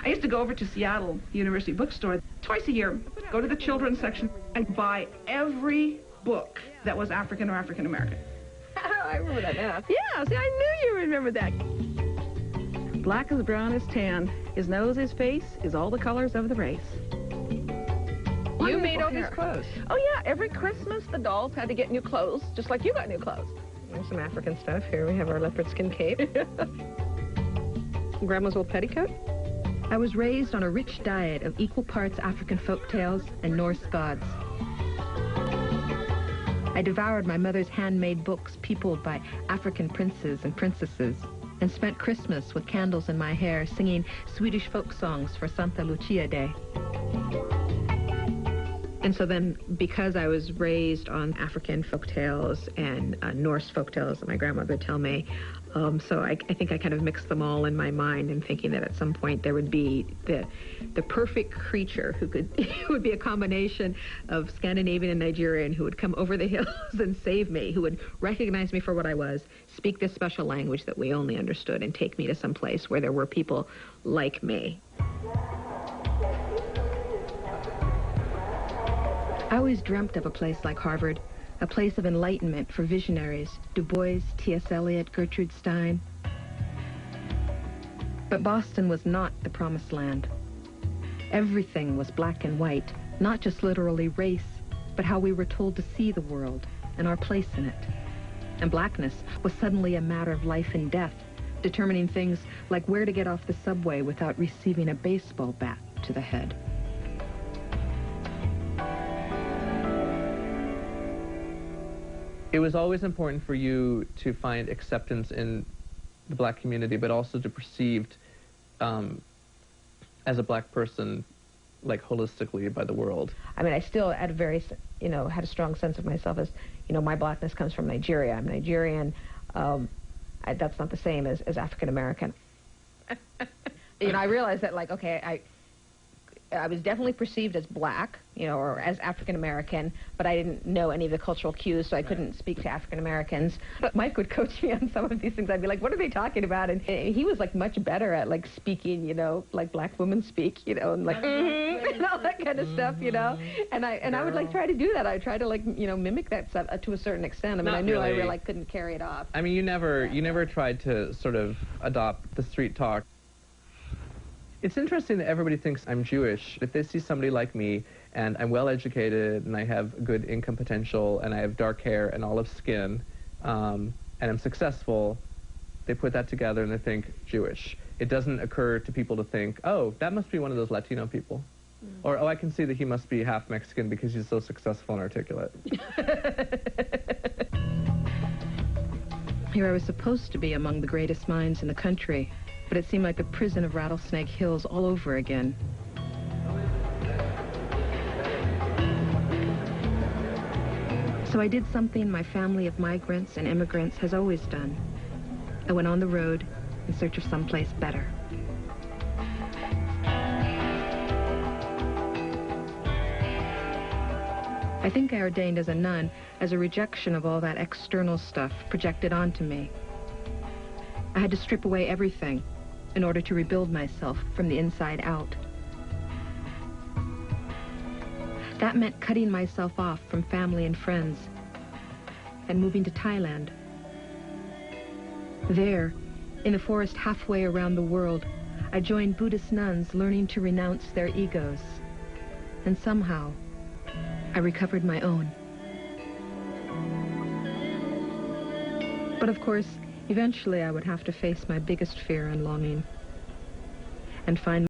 I used to go over to Seattle University Bookstore twice a year, go to the children's section, and buy every book that was African or African American. I remember that now. Yeah, see, I knew you remembered that. Black as brown as tan, his nose, his face, is all the colors of the race. You made all these clothes. Oh, yeah, every Christmas the dolls had to get new clothes, just like you got new clothes. There's some African stuff. Here we have our leopard skin cape. Grandma's old petticoat. I was raised on a rich diet of equal parts African folk tales and Norse gods. I devoured my mother's handmade books peopled by African princes and princesses, and spent Christmas with candles in my hair singing Swedish folk songs for Santa Lucia Day. And so then, because I was raised on African folktales and Norse folktales that my grandmother would tell me, so I think I kind of mixed them all in my mind and thinking that at some point there would be the perfect creature who would be a combination of Scandinavian and Nigerian, who would come over the hills and save me, who would recognize me for what I was, speak this special language that we only understood, and take me to some place where there were people like me. I always dreamt of a place like Harvard, a place of enlightenment for visionaries, Du Bois, T.S. Eliot, Gertrude Stein. But Boston was not the promised land. Everything was black and white, not just literally race, but how we were told to see the world and our place in it. And blackness was suddenly a matter of life and death, determining things like where to get off the subway without receiving a baseball bat to the head. It was always important for you to find acceptance in the black community, but also to perceived as a black person, like holistically by the world. I mean, I still had a very, had a strong sense of myself as, my blackness comes from Nigeria. I'm Nigerian. That's not the same as African American. I realized that, like, okay, I was definitely perceived as black, or as African American, but I didn't know any of the cultural cues, so I couldn't speak to African Americans. But Mike would coach me on some of these things. I'd be like, what are they talking about? And he was, like, much better at, like, speaking, like black women speak, and like, and all that kind of stuff, And I would, like, try to do that. I would try to, like, mimic that stuff to a certain extent. I mean, I knew I really couldn't carry it off. I mean, you never tried to sort of adopt the street talk. It's interesting that everybody thinks I'm Jewish. If they see somebody like me, and I'm well-educated, and I have good income potential, and I have dark hair and olive skin, and I'm successful, they put that together and they think Jewish. It doesn't occur to people to think, oh, that must be one of those Latino people. Or, oh, I can see that he must be half Mexican because he's so successful and articulate. Here I was supposed to be among the greatest minds in the country, but it seemed like a prison of Rattlesnake Hills all over again. So I did something my family of migrants and immigrants has always done. I went on the road in search of someplace better. I think I ordained as a nun as a rejection of all that external stuff projected onto me. I had to strip away everything in order to rebuild myself from the inside out. That meant cutting myself off from family and friends and moving to Thailand. There, in the forest halfway around the world, I joined Buddhist nuns learning to renounce their egos. And somehow, I recovered my own. But of course, eventually I would have to face my biggest fear and longing and find